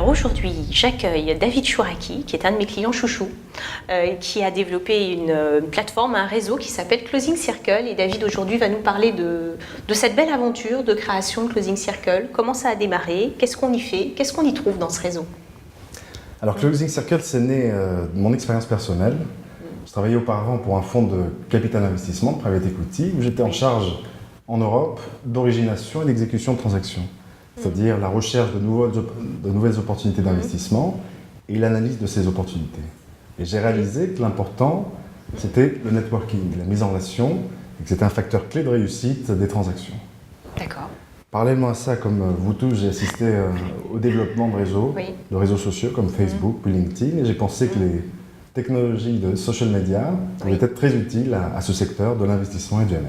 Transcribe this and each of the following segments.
Alors aujourd'hui, j'accueille David Chouraki, qui est un de mes clients chouchous, qui a développé une plateforme, un réseau qui s'appelle Closing Circle. Et David aujourd'hui va nous parler de cette belle aventure de création de Closing Circle. Comment ça a démarré, qu'est-ce qu'on y fait, qu'est-ce qu'on y trouve dans ce réseau? Alors Closing Circle, c'est né de mon expérience personnelle. Je travaillais auparavant pour un fonds de capital investissement, de private equity, où j'étais en charge en Europe d'origination et d'exécution de transactions. C'est-à-dire la recherche de nouvelles opportunités d'investissement et l'analyse de ces opportunités. Et j'ai réalisé que l'important, c'était le networking, la mise en relation, et que c'était un facteur clé de réussite des transactions. D'accord. Parallèlement à ça, comme vous tous, j'ai assisté au développement de réseaux sociaux comme Facebook ou LinkedIn, et j'ai pensé que les technologies de social media pouvaient être très utiles à ce secteur de l'investissement et du M&A.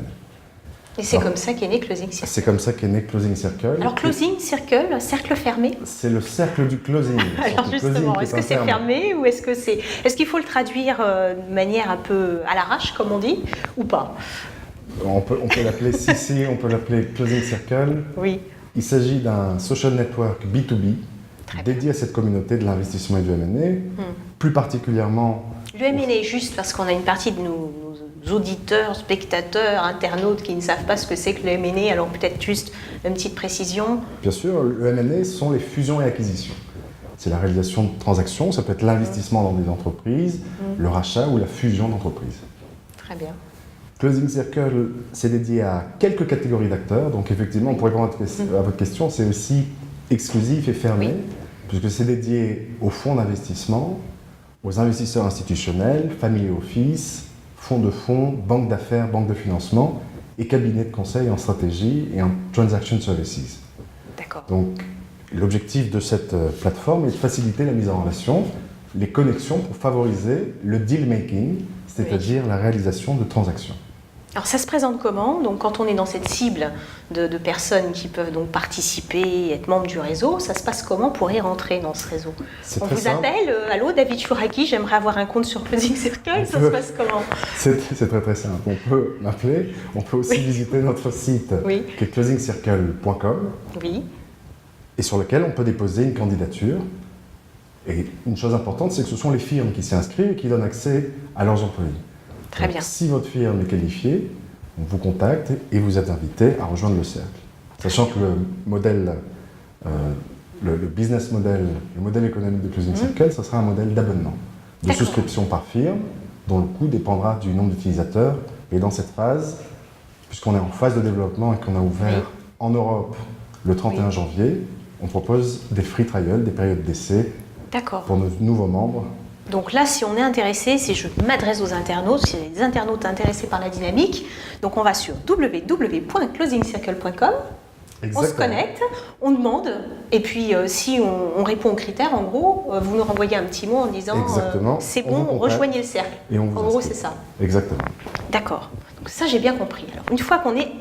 Et c'est comme ça qu'est né Closing Circle. C'est comme ça qu'est né Closing Circle. Alors Closing Circle, cercle fermé? C'est le cercle du closing. Alors justement, est-ce que c'est fermé ou est-ce que c'est... Est-ce qu'il faut le traduire de manière un peu à l'arrache, comme on dit, ou pas? On peut l'appeler on peut l'appeler Closing Circle. Oui. Il s'agit d'un social network B2B dédié à cette communauté de l'investissement et du M&A, plus particulièrement... Le M&A, juste parce qu'on a une partie de nos auditeurs, spectateurs, internautes qui ne savent pas ce que c'est que le M&A, alors peut-être juste une petite précision. Bien sûr, le M&A sont les fusions et acquisitions. C'est la réalisation de transactions, ça peut être l'investissement dans des entreprises, le rachat ou la fusion d'entreprises. Très bien. Closing Circle, c'est dédié à quelques catégories d'acteurs, donc effectivement, pour répondre à votre question, c'est aussi exclusif et fermé, puisque c'est dédié aux fonds d'investissement, aux investisseurs institutionnels, family office, fonds de fonds, banques d'affaires, banques de financement et cabinets de conseil en stratégie et en transaction services. D'accord. Donc, l'objectif de cette plateforme est de faciliter la mise en relation, les connexions pour favoriser le deal making, c'est-à-dire la réalisation de transactions. Alors ça se présente comment? Donc quand on est dans cette cible de personnes qui peuvent donc participer, être membres du réseau, ça se passe comment pour y rentrer dans ce réseau? On vous appelle, allô David Chouraki, j'aimerais avoir un compte sur Closing Circle, ça se passe comment? C'est très simple, on peut m'appeler, on peut aussi visiter notre site qui est closingcircle.com et sur lequel on peut déposer une candidature. Et une chose importante, c'est que ce sont les firmes qui s'y inscrivent et qui donnent accès à leurs employés. Très bien. Si votre firme est qualifiée, on vous contacte et vous êtes invité à rejoindre le cercle. Sachant que le modèle, le business model, le modèle économique de Closing Circle, ce sera un modèle d'abonnement, de souscription par firme, dont le coût dépendra du nombre d'utilisateurs. Et dans cette phase, puisqu'on est en phase de développement et qu'on a ouvert en Europe le 31 janvier, on propose des free trials, des périodes d'essai pour nos nouveaux membres. Donc là, si on est intéressé, si je m'adresse aux internautes, si il y a des internautes intéressés par la dynamique, donc on va sur www.closingcircle.com, on se connecte, on demande, et puis si on répond aux critères, en gros, vous nous renvoyez un petit mot en disant c'est bon, rejoignez le cercle. Et on vous en gros, c'est ça. Exactement. D'accord. Donc ça, j'ai bien compris. Alors, une fois qu'on est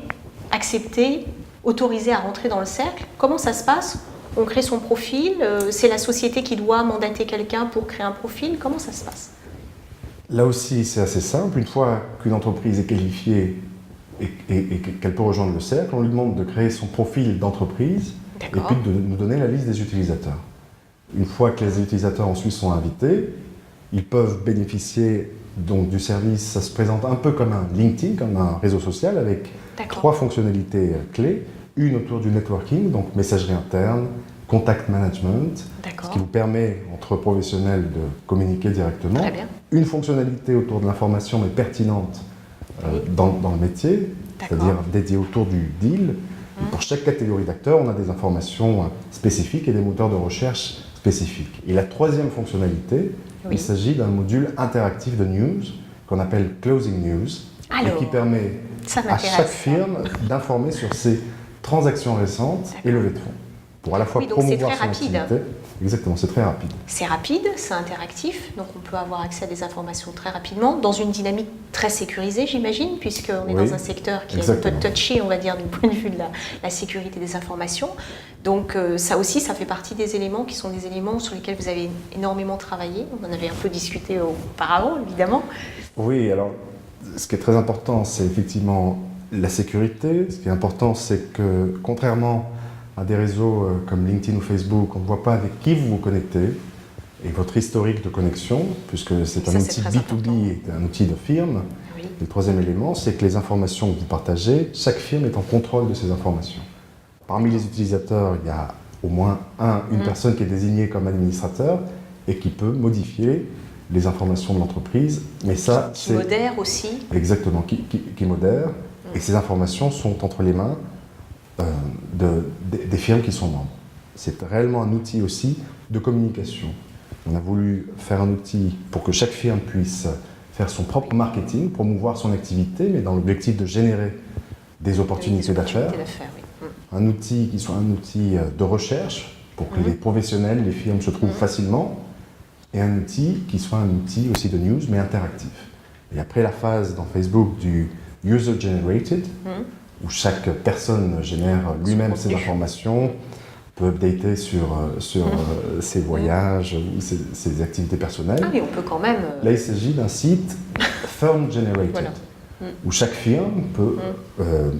accepté, autorisé à rentrer dans le cercle, comment ça se passe? On crée son profil, c'est la société qui doit mandater quelqu'un pour créer un profil, comment ça se passe? Là aussi, c'est assez simple. Une fois qu'une entreprise est qualifiée et qu'elle peut rejoindre le cercle, on lui demande de créer son profil d'entreprise et puis de nous donner la liste des utilisateurs. Une fois que les utilisateurs ensuite sont invités, ils peuvent bénéficier donc du service. Ça se présente un peu comme un LinkedIn, comme un réseau social avec 3 fonctionnalités clés. Une autour du networking, donc messagerie interne, contact management, ce qui vous permet, entre professionnels, de communiquer directement. Très bien. Une fonctionnalité autour de l'information, mais pertinente dans le métier, c'est-à-dire dédiée autour du deal. Et pour chaque catégorie d'acteurs, on a des informations spécifiques et des moteurs de recherche spécifiques. Et la 3e fonctionnalité, il s'agit d'un module interactif de news qu'on appelle Closing News, et qui permet à chaque firme d'informer sur ses transactions récentes et levées de fonds. Pour à la fois promouvoir son activité. Exactement, c'est très rapide. C'est rapide, c'est interactif, donc on peut avoir accès à des informations très rapidement, dans une dynamique très sécurisée, j'imagine, puisqu'on est dans un secteur qui est un peu touchy, on va dire, du point de vue de la sécurité des informations. Donc ça aussi, ça fait partie des éléments qui sont des éléments sur lesquels vous avez énormément travaillé. On en avait un peu discuté auparavant, évidemment. Oui, alors ce qui est très important, c'est effectivement la sécurité. Ce qui est important, c'est que contrairement à des réseaux comme LinkedIn ou Facebook, on ne voit pas avec qui vous vous connectez et votre historique de connexion, puisque c'est un outil B2B et un outil de firme. Oui. Et le troisième élément, c'est que les informations que vous partagez, chaque firme est en contrôle de ces informations. Parmi les utilisateurs, il y a au moins une personne qui est désignée comme administrateur et qui peut modifier les informations de l'entreprise. Mais ça, qui modère aussi. Exactement, qui modère. Et ces informations sont entre les mains des firmes qui sont membres. C'est réellement un outil aussi de communication. On a voulu faire un outil pour que chaque firme puisse faire son propre marketing, promouvoir son activité, mais dans l'objectif de générer des opportunités d'affaires. Oui. Un outil qui soit un outil de recherche pour que les professionnels, les firmes se trouvent facilement, et un outil qui soit un outil aussi de news, mais interactif. Et après la phase dans Facebook du user-generated, où chaque personne génère lui-même ses informations, peut updater sur ses voyages ou ses activités personnelles. Ah oui, on peut quand même... Là, il s'agit d'un site firm-generated, voilà. Où chaque firme peut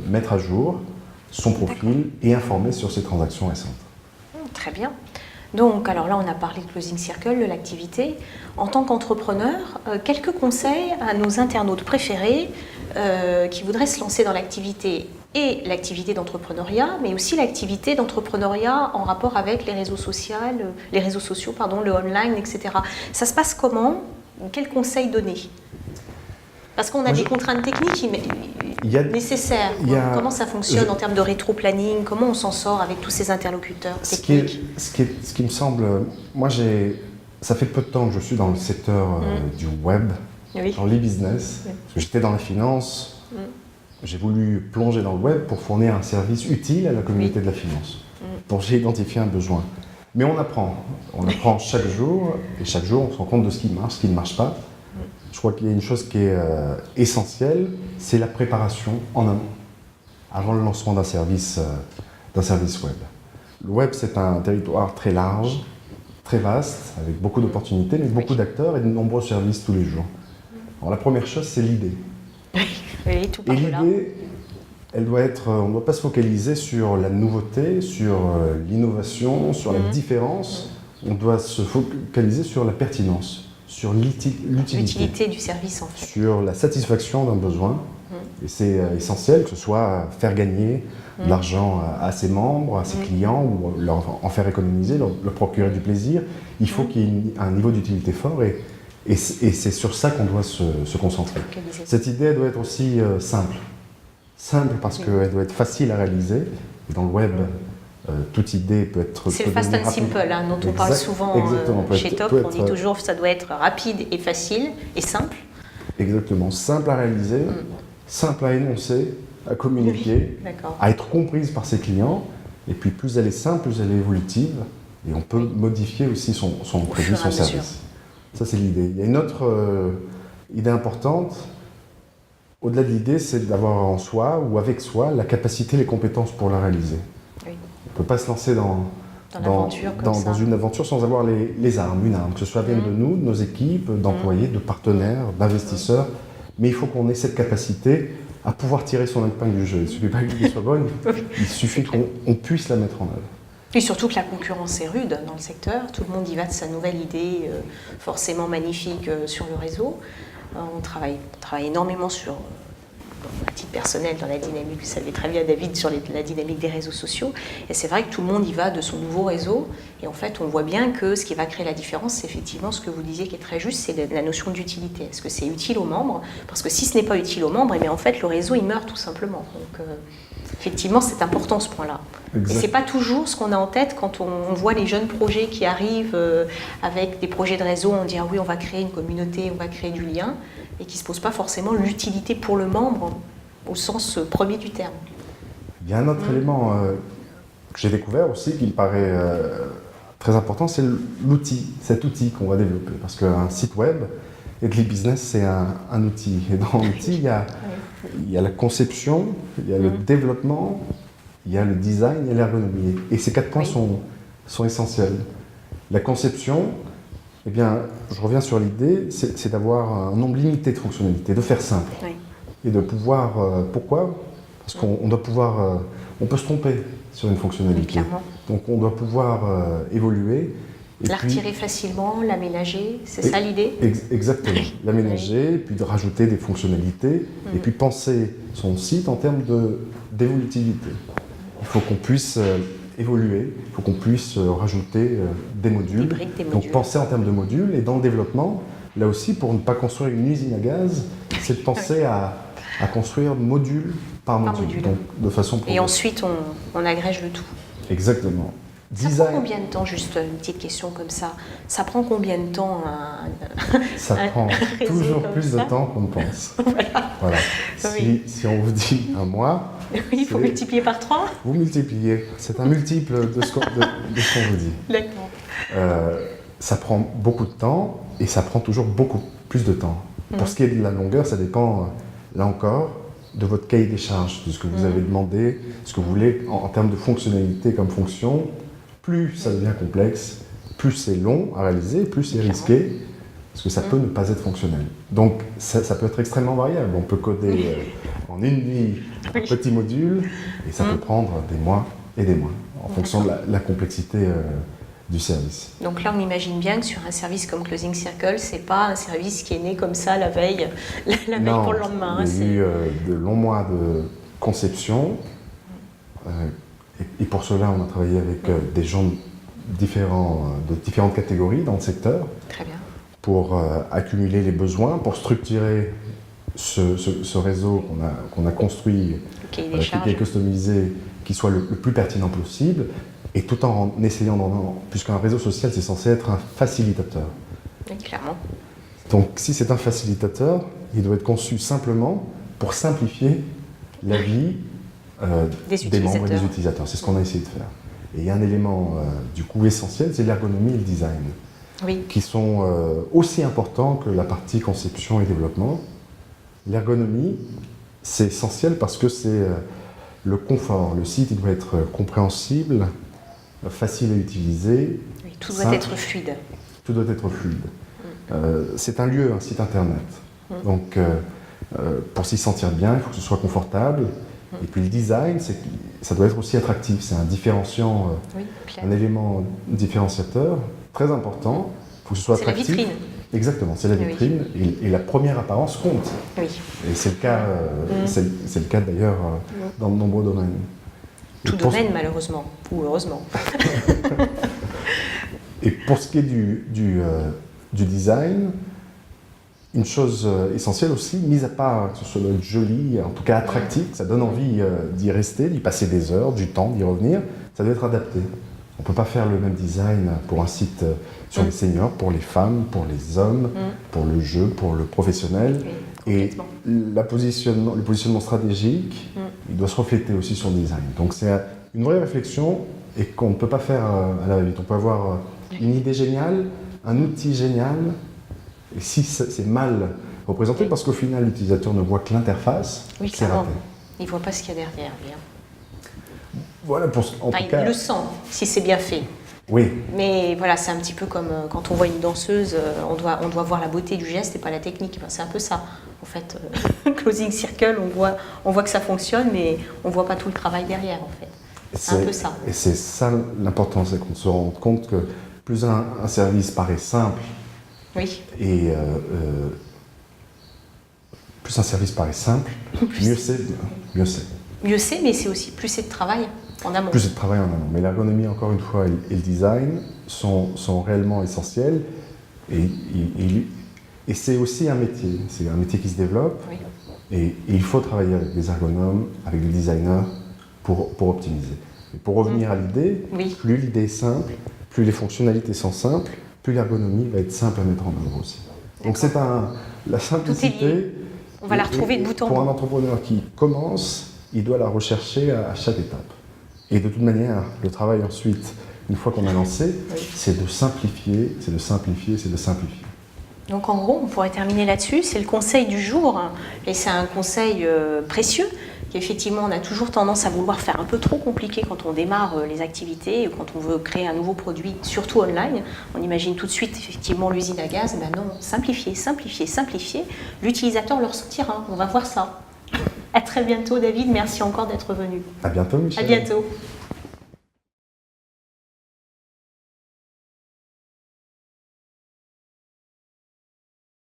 mettre à jour son profil et informer sur ses transactions récentes. Très bien. Donc, alors là, on a parlé de Closing Circle, de l'activité. En tant qu'entrepreneur, quelques conseils à nos internautes préférés qui voudraient se lancer dans l'activité et l'activité d'entrepreneuriat, mais aussi l'activité d'entrepreneuriat en rapport avec les réseaux sociaux, le online, etc. Ça se passe comment? Quels conseils donner? Parce qu'on a des contraintes techniques nécessaires. Comment ça fonctionne en termes de rétro-planning? Comment on s'en sort avec tous ces interlocuteurs techniques? Ce qui me semble... Moi, ça fait peu de temps que je suis dans le secteur du web, dans l'e-business. Parce que j'étais dans la finance. J'ai voulu plonger dans le web pour fournir un service utile à la communauté de la finance, dont j'ai identifié un besoin. Mais on apprend chaque jour, et chaque jour on se rend compte de ce qui marche, ce qui ne marche pas. Je crois qu'il y a une chose qui est essentielle, c'est la préparation en amont, avant le lancement d'un service web. Le web, c'est un territoire très large, très vaste, avec beaucoup d'opportunités, mais beaucoup d'acteurs et de nombreux services tous les jours. Alors la première chose, c'est l'idée. Oui, tout et l'idée, on ne doit pas se focaliser sur la nouveauté, sur l'innovation, sur la différence. On doit se focaliser sur la pertinence, sur l'utilité du service en fait. Sur la satisfaction d'un besoin. Et c'est essentiel que ce soit faire gagner de l'argent à ses membres, à ses clients, ou en faire économiser, leur procurer du plaisir. Il faut qu'il y ait un niveau d'utilité fort. Et c'est sur ça qu'on doit se concentrer. Cette idée, elle doit être aussi simple. Simple parce qu'elle doit être facile à réaliser. Dans le web, toute idée peut être... C'est le fast and simple dont on parle souvent chez Top. On dit toujours que ça doit être rapide et facile et simple. Exactement. Simple à réaliser, simple à énoncer, à communiquer, à être comprise par ses clients. Et puis plus elle est simple, plus elle est évolutive. Et on peut modifier aussi son produit, son service. Ça, c'est l'idée. Il y a une autre idée importante. Au-delà de l'idée, c'est d'avoir en soi ou avec soi la capacité, les compétences pour la réaliser. Oui. On ne peut pas se lancer dans une aventure sans avoir les armes, une arme, que ce soit bien de nous, de nos équipes, d'employés, de partenaires, d'investisseurs. Mais il faut qu'on ait cette capacité à pouvoir tirer son épingle du jeu. Il ne suffit pas que l'idée soit bonne, il suffit qu'on puisse la mettre en œuvre. Et surtout que la concurrence est rude dans le secteur. Tout le monde y va de sa nouvelle idée, forcément magnifique sur le réseau. On travaille énormément sur, à titre personnel, dans la dynamique, vous savez très bien David, sur la dynamique des réseaux sociaux. Et c'est vrai que tout le monde y va de son nouveau réseau. Et en fait, on voit bien que ce qui va créer la différence, c'est effectivement ce que vous disiez qui est très juste, c'est la notion d'utilité. Est-ce que c'est utile aux membres? Parce que si ce n'est pas utile aux membres, eh bien, en fait, le réseau, il meurt tout simplement. Donc, effectivement, c'est important ce point-là. Exact. Et ce n'est pas toujours ce qu'on a en tête quand on voit les jeunes projets qui arrivent avec des projets de réseau. On dit ah oui, on va créer une communauté, on va créer du lien, et qui ne se pose pas forcément l'utilité pour le membre au sens premier du terme. Il y a un autre élément que j'ai découvert aussi qui me paraît très important, c'est cet outil qu'on va développer. Parce qu'un site web et de l'e-business, c'est un outil. Et dans l'outil, il y a la conception, il y a le développement, il y a le design et l'ergonomie. Et ces 4 points sont essentiels. La conception, eh bien, je reviens sur l'idée, c'est d'avoir un nombre limité de fonctionnalités, de faire simple. Oui. Et de pouvoir... pourquoi? Parce qu'on doit pouvoir... on peut se tromper. sur une fonctionnalité. Donc on doit pouvoir évoluer. La retirer facilement, l'aménager, c'est ça l'idée? Exactement, l'aménager, puis de rajouter des fonctionnalités, et puis penser son site en termes d'évolutivité. Il faut qu'on puisse évoluer, il faut qu'on puisse rajouter des modules. Donc penser en termes de modules, et dans le développement, là aussi, pour ne pas construire une usine à gaz, c'est de penser à construire module par module, donc de façon progressive. Et ensuite, on agrège le tout. Exactement. Ça prend combien de temps, juste une petite question comme ça, ça prend combien de temps Ça prend toujours plus de temps qu'on ne pense. Voilà. Oui. Si on vous dit un mois... Oui, il faut multiplier par 3. Vous multipliez. C'est un multiple de ce qu'on vous dit. D'accord. Ça prend beaucoup de temps et ça prend toujours beaucoup plus de temps. Pour ce qui est de la longueur, ça dépend, là encore, de votre cahier des charges, de ce que vous avez demandé, ce que vous voulez en termes de fonctionnalité comme fonction. Plus ça devient complexe, plus c'est long à réaliser, plus c'est risqué, parce que ça peut ne pas être fonctionnel. Donc ça peut être extrêmement variable. On peut coder en une nuit un petit module, et ça peut prendre des mois et des mois, en fonction de la complexité du service. Donc là, on imagine bien que sur un service comme Closing Circle, c'est pas un service qui est né comme ça la veille pour le lendemain. Il y a eu de longs mois de conception. Et pour cela, on a travaillé avec des gens de différentes catégories dans le secteur. Très bien. Pour accumuler les besoins, pour structurer ce réseau qu'on a construit, qui est customisé, qui soit le plus pertinent possible, et tout en essayant, puisqu'un réseau social, c'est censé être un facilitateur. Oui, clairement. Donc si c'est un facilitateur, il doit être conçu simplement pour simplifier la vie des membres et des utilisateurs. C'est ce qu'on a essayé de faire. Et il y a un élément du coup essentiel, c'est l'ergonomie et le design, qui sont aussi importants que la partie conception et développement. L'ergonomie, c'est essentiel parce que c'est le confort. Le site, il doit être compréhensible, facile à utiliser. Oui, tout doit être fluide. Tout doit être fluide. C'est un lieu, un site internet. Donc, pour s'y sentir bien, il faut que ce soit confortable. Et puis le design, ça doit être aussi attractif. C'est un différenciant, un élément différenciateur très important. Il faut que ce soit attractif. C'est la vitrine. Exactement, c'est la vitrine. Et la première apparence compte. Oui. Et c'est le cas d'ailleurs dans de nombreux domaines. Tout domaine, malheureusement, ou heureusement. Et pour ce qui est du design, une chose essentielle aussi, mis à part que ce soit joli, en tout cas attractif, ça donne envie d'y rester, d'y passer des heures, du temps, d'y revenir, ça doit être adapté. On ne peut pas faire le même design pour un site sur les seniors, pour les femmes, pour les hommes, pour le jeu, pour le professionnel. Et le positionnement stratégique, il doit se refléter aussi sur le design. Donc c'est une vraie réflexion et qu'on ne peut pas faire à la va-vite. On peut avoir une idée géniale, un outil génial, et si c'est mal représenté, parce qu'au final l'utilisateur ne voit que l'interface, c'est raté. Il ne voit pas ce qu'il y a derrière. Voilà, en tout cas, il le sent, si c'est bien fait. Oui. Mais voilà, c'est un petit peu comme quand on voit une danseuse, on doit voir la beauté du geste et pas la technique. Enfin, c'est un peu ça. En fait, Closing Circle, on voit que ça fonctionne, mais on ne voit pas tout le travail derrière, en fait. C'est un peu ça. Et c'est ça l'important, c'est qu'on se rende compte que plus un service paraît simple, et plus un service paraît simple, mieux c'est. Mieux c'est, mais c'est aussi plus c'est de travail en amont. Plus c'est de travail en amont. Mais l'ergonomie, encore une fois, et le design sont réellement essentiels. Et c'est aussi un métier. C'est un métier qui se développe. Et il faut travailler avec des ergonomes, avec des designers pour optimiser. Et pour revenir à l'idée, plus l'idée est simple, plus les fonctionnalités sont simples, plus l'ergonomie va être simple à mettre en œuvre aussi. Donc c'est la simplicité. On va la retrouver de bout en bout. Pour un entrepreneur qui commence, il doit la rechercher à chaque étape. Et de toute manière, le travail ensuite, une fois qu'on a lancé, c'est de simplifier, c'est de simplifier, c'est de simplifier. Donc en gros, on pourrait terminer là-dessus. C'est le conseil du jour, et c'est un conseil précieux, qu'effectivement on a toujours tendance à vouloir faire un peu trop compliqué quand on démarre les activités, quand on veut créer un nouveau produit, surtout online. On imagine tout de suite effectivement l'usine à gaz. Ben non, simplifier, simplifier, simplifier. L'utilisateur le ressentira, on va voir ça. À très bientôt David, merci encore d'être venu. À bientôt Michel. À bientôt.